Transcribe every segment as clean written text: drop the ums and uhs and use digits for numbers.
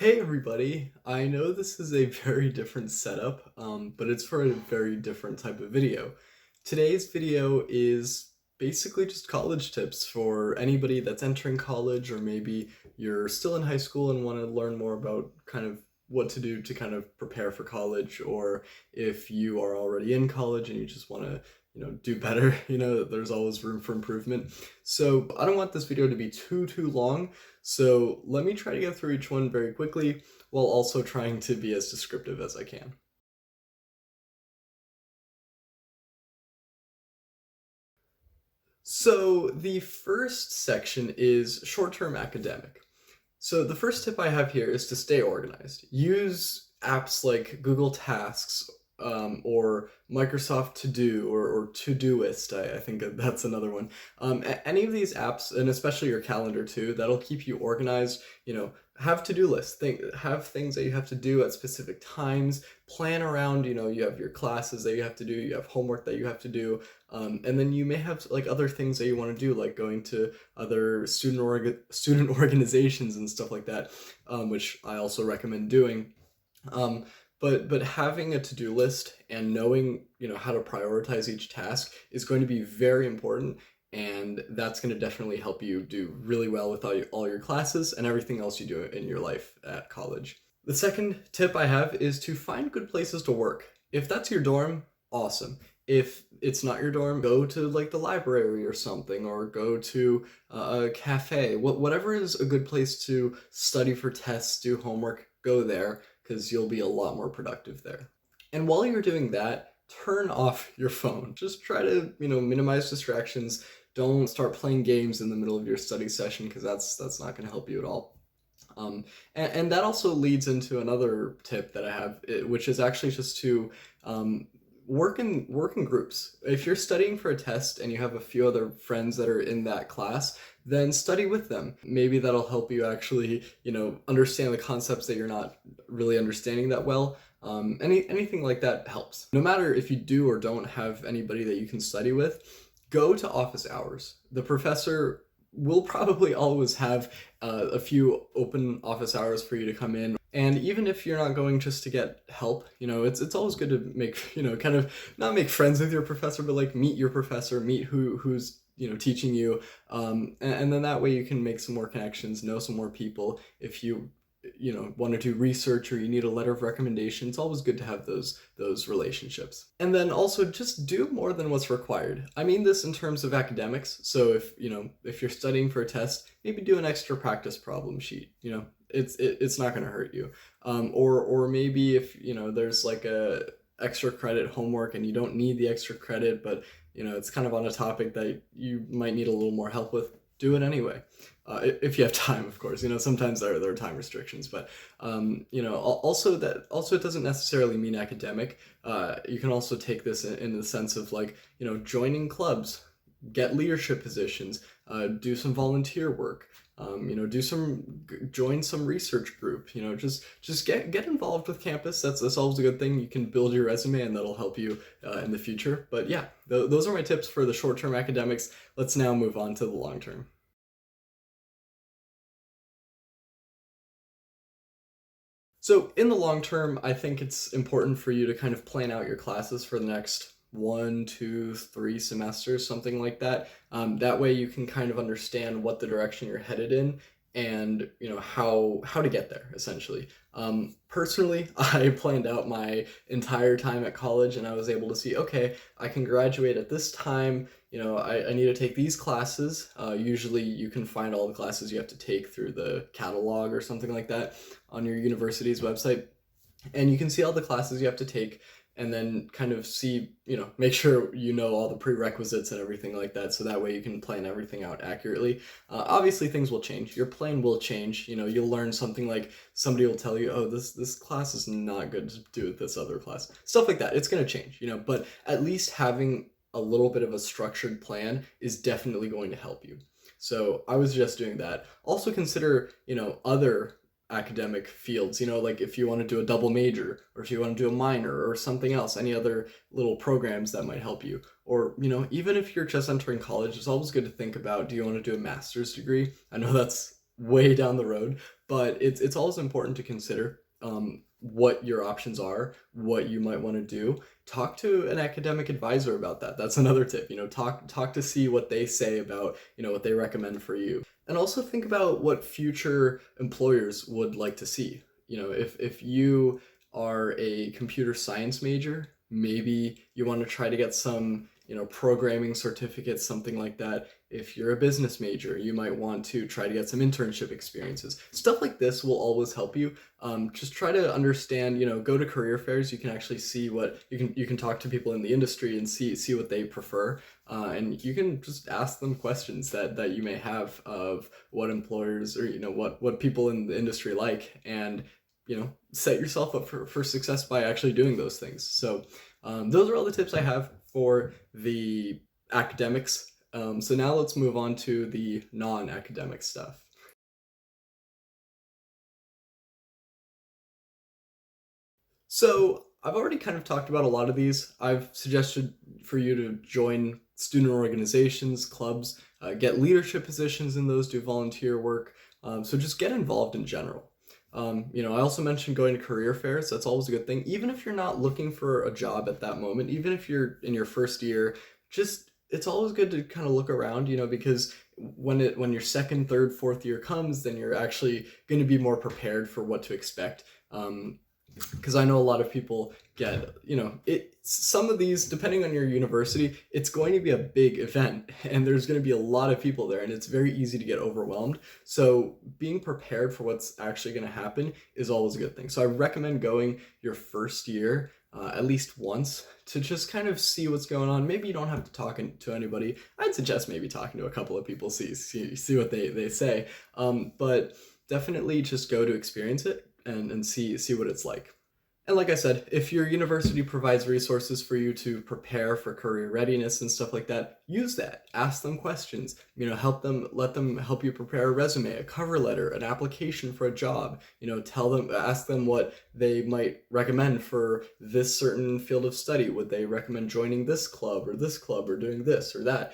Hey everybody! I know this is a very different setup, but it's for a very different type of video. Today's video is basically just college tips for anybody that's entering college, or maybe you're still in high school and want to learn more about kind of what to do to kind of prepare for college, or if you are already in college and you just want to, do better, there's always room for improvement. So I don't want this video to be too long. So let me try to get through each one very quickly while also trying to be as descriptive as I can. So the first section is short-term academic. So the first tip I have here is to stay organized. Use apps like Google Tasks, or Microsoft To Do, or Todoist. I think that's another one. Any of these apps, and especially your calendar too, that'll keep you organized. Have to-do lists. Have things that you have to do at specific times. Plan around. You have your classes that you have to do. You have homework that you have to do, and then you may have like other things that you want to do, like going to other student organizations and stuff like that, which I also recommend doing. Um, but having a to-do list and knowing, how to prioritize each task is going to be very important, and that's going to definitely help you do really well with all your classes and everything else you do in your life at college. The second tip I have is to find good places to work. If that's your dorm, awesome. If it's not your dorm, go to like the library or something, or go to a cafe. Whatever is a good place to study for tests, do homework, go there, because you'll be a lot more productive there. And while you're doing that, turn off your phone. Just try to, minimize distractions. Don't start playing games in the middle of your study session, because that's not going to help you at all. And that also leads into another tip that I have, which is actually just to work in groups. If you're studying for a test and you have a few other friends that are in that class, then study with them. Maybe that'll help you actually, understand the concepts that you're not really understanding that well. Anything like that helps. No matter if you do or don't have anybody that you can study with, go to office hours. The professor will probably always have a few open office hours for you to come in. And even if you're not going just to get help, it's always good to make, kind of not make friends with your professor, but like meet your professor, meet who's teaching you, and then that way you can make some more connections, know some more people. If you want to do research or you need a letter of recommendation, it's always good to have those relationships. And then also just do more than what's required. I mean this in terms of academics. So if you're studying for a test, maybe do an extra practice problem sheet. It's not going to hurt you. Or maybe if there's like a extra credit homework and you don't need the extra credit, but it's kind of on a topic that you might need a little more help with, do it anyway. If you have time, of course. Sometimes there are time restrictions, but also it doesn't necessarily mean academic. You can also take this in the sense of like, joining clubs, get leadership positions, do some volunteer work, join some research group, just get involved with campus. That's always a good thing. You can build your resume and that'll help you in the future. But yeah, those are my tips for the short-term academics. Let's now move on to the long-term. So in the long term, I think it's important for you to kind of plan out your classes for the next 1, 2, 3 semesters, something like that. That way you can kind of understand what the direction you're headed in, and how to get there essentially. Personally, I planned out my entire time at college, and I was able to see, okay, I can graduate at this time. I need to take these classes. Usually you can find all the classes you have to take through the catalog or something like that on your university's website. And you can see all the classes you have to take, and then kind of see, make sure all the prerequisites and everything like that, so that way you can plan everything out accurately. Obviously, things will change. Your plan will change. You'll learn something, like somebody will tell you, oh, this class is not good to do with this other class. Stuff like that. It's going to change, but at least having a little bit of a structured plan is definitely going to help you. So I was just doing that. Also consider, other academic fields, like if you want to do a double major, or if you want to do a minor or something else, any other little programs that might help you. Or, even if you're just entering college, it's always good to think about, do you want to do a master's degree? I know that's way down the road, but it's always important to consider what your options are, what you might want to do. Talk to an academic advisor about that. That's another tip. Talk to see what they say about, what they recommend for you. And also think about what future employers would like to see. If you are a computer science major, maybe you want to try to get some, programming certificates, something like that. If you're a business major, you might want to try to get some internship experiences. Stuff like this will always help you. Just try to understand, go to career fairs. You can actually see what you can talk to people in the industry and see what they prefer. And you can just ask them questions that you may have of what employers or, what people in the industry like, and, set yourself up for success by actually doing those things. So those are all the tips I have for the academics. So now let's move on to the non-academic stuff. So I've already kind of talked about a lot of these. I've suggested for you to join student organizations, clubs, get leadership positions in those, do volunteer work. So just get involved in general. I also mentioned going to career fairs. That's always a good thing. Even if you're not looking for a job at that moment, even if you're in your first year, it's always good to kind of look around, because when your second, third, fourth year comes, then you're actually going to be more prepared for what to expect. Because I know a lot of people get, some of these, depending on your university, it's going to be a big event and there's going to be a lot of people there and it's very easy to get overwhelmed. So being prepared for what's actually going to happen is always a good thing. So I recommend going your first year at least once to just kind of see what's going on. Maybe you don't have to talk to anybody. I'd suggest maybe talking to a couple of people, see what they say. But definitely just go to experience it and see what it's like. And like I said, if your university provides resources for you to prepare for career readiness and stuff like that, use that. Ask them questions. Let them help you prepare a resume, a cover letter, an application for a job. Ask them what they might recommend for this certain field of study. Would they recommend joining this club or doing this or that?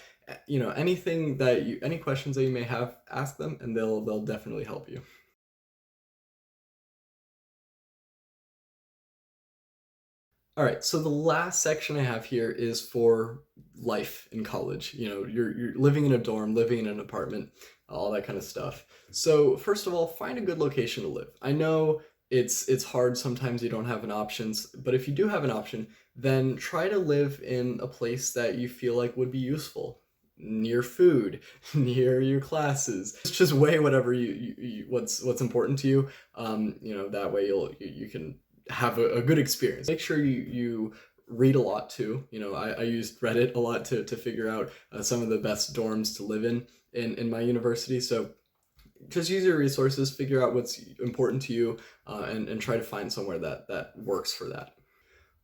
Any questions that you may have, ask them and they'll definitely help you. All right, so the last section I have here is for life in college. You're living in a dorm, living in an apartment, all that kind of stuff. So first of all, find a good location to live. I know it's hard sometimes you don't have an options, but if you do have an option, then try to live in a place that you feel like would be useful. Near food, near your classes. Just weigh whatever what's important to you. That way you can have a good experience. Make sure you read a lot too. I used Reddit a lot to figure out some of the best dorms to live in my university. So just use your resources, figure out what's important to you, and try to find somewhere that works for that.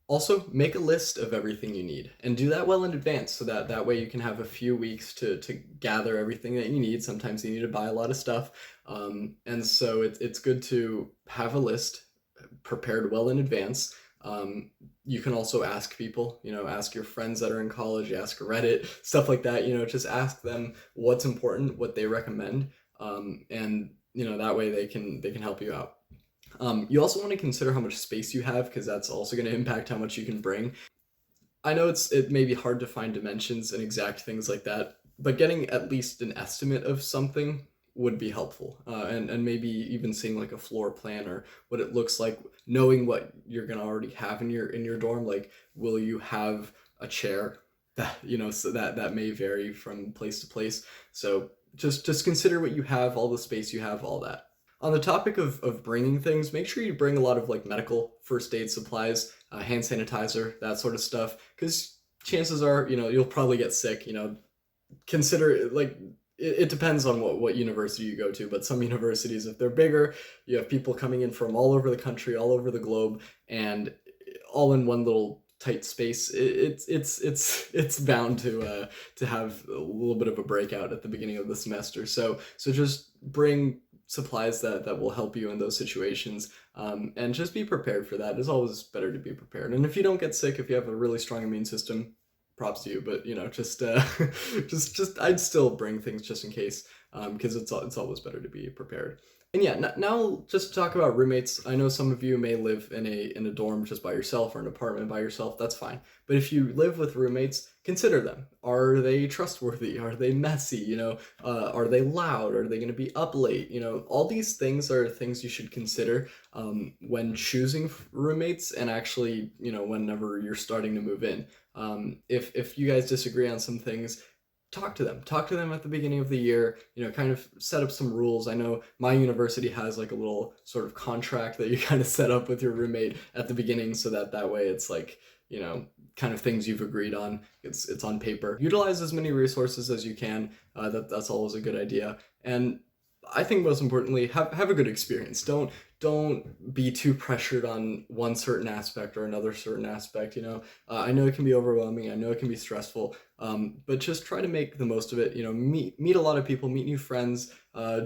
Also, make a list of everything you need and do that well in advance so that way you can have a few weeks to gather everything that you need. Sometimes you need to buy a lot of stuff. And so it's good to have a list prepared well in advance. You can also ask people, ask your friends that are in college, ask Reddit, stuff like that, just ask them what's important, what they recommend. And that way they can help you out. You also want to consider how much space you have because that's also going to impact how much you can bring. I know it may be hard to find dimensions and exact things like that, but getting at least an estimate of something would be helpful. And maybe even seeing like a floor plan or what it looks like, knowing what you're gonna already have in your dorm. Like, will you have a chair? That so that may vary from place to place. So just consider what you have, all the space you have, all that. On the topic of bringing things, make sure you bring a lot of like medical first aid supplies, hand sanitizer, that sort of stuff, because chances are, you'll probably get sick. Consider like it depends on what university you go to, but some universities, if they're bigger, you have people coming in from all over the country, all over the globe, and all in one little tight space. It's bound to have a little bit of a breakout at the beginning of the semester. So just bring supplies that will help you in those situations, and just be prepared for that. It's always better to be prepared. And if you don't get sick, if you have a really strong immune system, props to you. But just just I'd still bring things just in case, because it's always better to be prepared. And yeah, now just to talk about roommates. I know some of you may live in a dorm just by yourself or an apartment by yourself. That's fine. But if you live with roommates, consider them. Are they trustworthy? Are they messy? Are they loud? Are they going to be up late? All these things are things you should consider when choosing roommates, and actually, whenever you're starting to move in. If you guys disagree on some things, talk to them at the beginning of the year, kind of set up some rules. I know my university has like a little sort of contract that you kind of set up with your roommate at the beginning, so that way it's like, kind of things you've agreed on. It's on paper. Utilize as many resources as you can. That's always a good idea. And I think most importantly, have a good experience. Don't be too pressured on one certain aspect or another certain aspect. I know it can be overwhelming. I know it can be stressful. But just try to make the most of it. Meet a lot of people, meet new friends,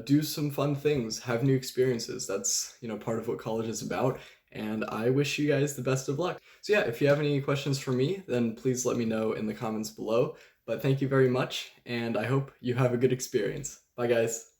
do some fun things, have new experiences. That's part of what college is about. And I wish you guys the best of luck. So yeah, if you have any questions for me, then please let me know in the comments below. But thank you very much, and I hope you have a good experience. Bye, guys.